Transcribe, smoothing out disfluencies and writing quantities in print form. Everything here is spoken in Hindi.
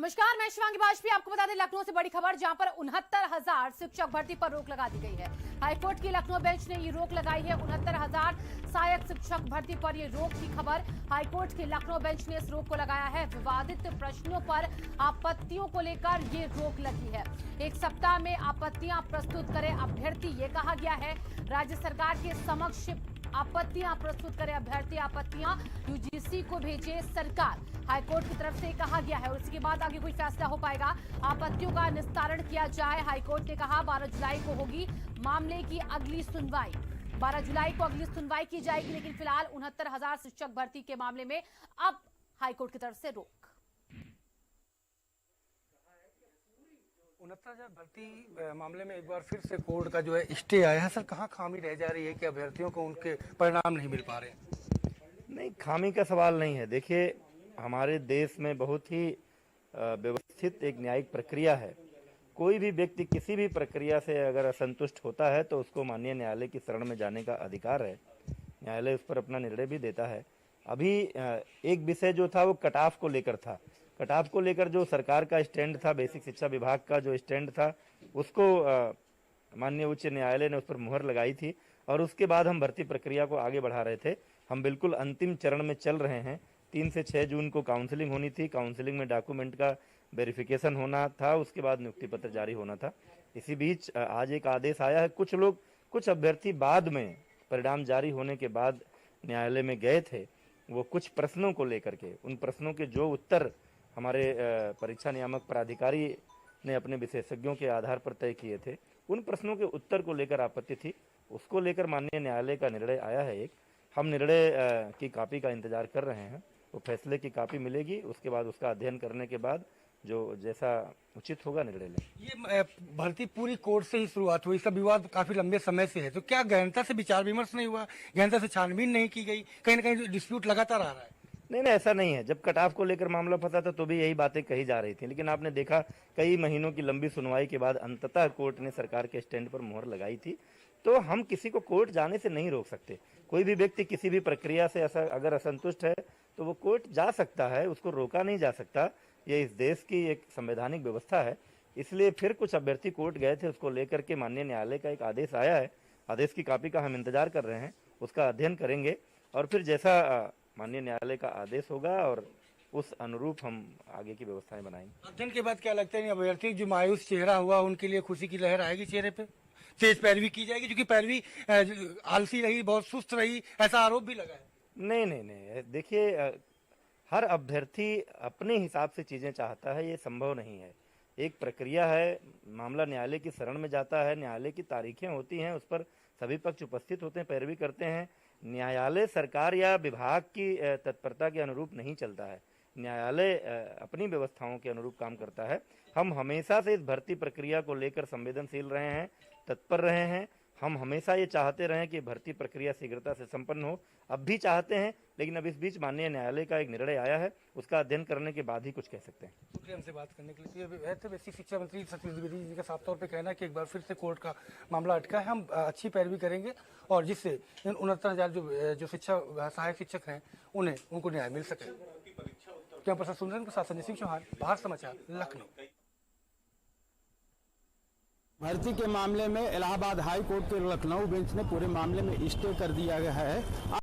नमस्कार, मैं शिवांगी वाजपेयी। आपको बता दें लखनऊ से बड़ी खबर, जहां पर 69,000 शिक्षक भर्ती पर रोक लगा दी गई है। हाईकोर्ट की लखनऊ बेंच ने ये रोक लगाई है। 69,000 सहायक शिक्षक भर्ती पर ये रोक की खबर हाईकोर्ट की लखनऊ बेंच ने इस रोक को लगाया है। विवादित प्रश्नों पर आपत्तियों को लेकर ये रोक लगी है। 1 सप्ताह में आपत्तियां प्रस्तुत करें अभ्यर्थी, ये कहा गया है। राज्य सरकार के समक्ष आपत्तियां प्रस्तुत करें अभ्यर्थी, आपत्तियां यूजीसी को भेजे सरकार, हाईकोर्ट की तरफ से कहा गया है। और इसके बाद आगे कोई फैसला हो पाएगा, आपत्तियों का निस्तारण किया जाए। हाईकोर्ट ने कहा 12 जुलाई को होगी मामले की अगली सुनवाई। 12 जुलाई को अगली सुनवाई की जाएगी, लेकिन फिलहाल 69,000 शिक्षक भर्ती के मामले में अब हाईकोर्ट की तरफ से रोक। 69,000 भर्ती मामले में एक बार फिर से कोर्ट का जो है स्टे आया है। सर, कहाँ खामी रह जा रही है कि अभ्यर्थियों को उनके परिणाम नहीं मिल पा रहे हैं? नहीं, खामी का सवाल नहीं है। देखिए, हमारे देश में बहुत ही व्यवस्थित एक न्यायिक प्रक्रिया है। कोई भी व्यक्ति किसी भी प्रक्रिया से अगर असंतुष्ट होता है तो उसको माननीय न्यायालय की शरण में जाने का अधिकार है। न्यायालय उस पर अपना निर्णय भी देता है। अभी एक विषय जो था वो कट ऑफ को लेकर था। कट ऑफ को लेकर जो सरकार का स्टैंड था, बेसिक शिक्षा विभाग का जो स्टैंड था, उसको माननीय उच्च न्यायालय ने उस पर मुहर लगाई थी। और उसके बाद हम भर्ती प्रक्रिया को आगे बढ़ा रहे थे। हम बिल्कुल अंतिम चरण में चल रहे हैं। 3 से 6 जून को काउंसलिंग होनी थी। काउंसलिंग में डॉक्यूमेंट का वेरिफिकेशन होना था, उसके बाद नियुक्ति पत्र जारी होना था। इसी बीच आज एक आदेश आया है। कुछ अभ्यर्थी बाद में परिणाम जारी होने के बाद न्यायालय में गए थे। वो कुछ प्रश्नों को लेकर के, उन प्रश्नों के जो उत्तर हमारे परीक्षा नियामक प्राधिकारी ने अपने विशेषज्ञों के आधार पर तय किए थे, उन प्रश्नों के उत्तर को लेकर आपत्ति थी। उसको लेकर माननीय न्यायालय का निर्णय आया है। एक हम निर्णय की कॉपी का इंतजार कर रहे हैं। वो फैसले की कॉपी मिलेगी, उसके बाद उसका अध्ययन करने के बाद जो जैसा उचित होगा निर्णय लें। ये भर्ती पूरी कोर्ट से ही शुरुआत हुई। इसका विवाद काफी लंबे समय से है, तो क्या गहनता से विचार विमर्श नहीं हुआ, गहनता से छानबीन नहीं की गई? कहीं ना कहीं डिस्प्यूट लगातार आ रहा है। नहीं, ऐसा नहीं है। जब कट ऑफ को लेकर मामला फंसा था तो भी यही बातें कही जा रही थी, लेकिन आपने देखा कई महीनों की लंबी सुनवाई के बाद अंततः कोर्ट ने सरकार के स्टैंड पर मुहर लगाई थी। तो हम किसी को कोर्ट जाने से नहीं रोक सकते। कोई भी व्यक्ति किसी भी प्रक्रिया से अगर असंतुष्ट है तो वो कोर्ट जा सकता है, उसको रोका नहीं जा सकता। ये इस देश की एक संवैधानिक व्यवस्था है। इसलिए फिर कुछ अभ्यर्थी कोर्ट गए थे, उसको लेकर के माननीय न्यायालय का एक आदेश आया है। आदेश की कॉपी का हम इंतजार कर रहे हैं, उसका अध्ययन करेंगे और फिर जैसा माननीय न्यायालय का आदेश होगा और उस अनुरूप हम आगे की व्यवस्थाएं बनाएंगे। अध्ययन के बाद क्या लगता है, अभ्यर्थी जो मायूस चेहरा हुआ उनके लिए खुशी की लहर आएगी चेहरे पे? तेज पैरवी की जाएगी, क्योंकि पैरवी आलसी रही, बहुत सुस्त रही, ऐसा आरोप भी लगा है। नहीं, देखिए, हर अभ्यर्थी अपने हिसाब से चीजें चाहता है, ये संभव नहीं है। एक प्रक्रिया है, मामला न्यायालय की शरण में जाता है, न्यायालय की तारीखें होती हैं, उस पर सभी पक्ष उपस्थित होते हैं, पैरवी करते हैं। न्यायालय सरकार या विभाग की तत्परता के अनुरूप नहीं चलता है। न्यायालय अपनी व्यवस्थाओं के अनुरूप काम करता है। हम हमेशा से इस भर्ती प्रक्रिया को लेकर संवेदनशील रहे हैं, तत्पर रहे हैं। हम हमेशा ये चाहते रहे कि भर्ती प्रक्रिया शीघ्रता से संपन्न हो, अब भी चाहते हैं। लेकिन अब इस बीच माननीय न्यायालय का एक निर्णय आया है, उसका अध्ययन करने के बाद ही कुछ कह सकते हैं। शुक्रिया हमसे बात करने के लिए। तो बेसिक शिक्षा मंत्री सतीश द्विवेदी जी का साफ तौर पे कहना है कि एक बार फिर से कोर्ट का मामला अटका है। हम अच्छी पैरवी करेंगे और जिससे इन 69,000 जो शिक्षा सहायक शिक्षक हैं उनको न्याय मिल सके। क्या प्रसाद सुन रहे हैं? संजय सिंह चौहान, भारत समाचार, लखनऊ। भर्ती के मामले में इलाहाबाद हाई कोर्ट के लखनऊ बेंच ने पूरे मामले में स्टे कर दिया गया है।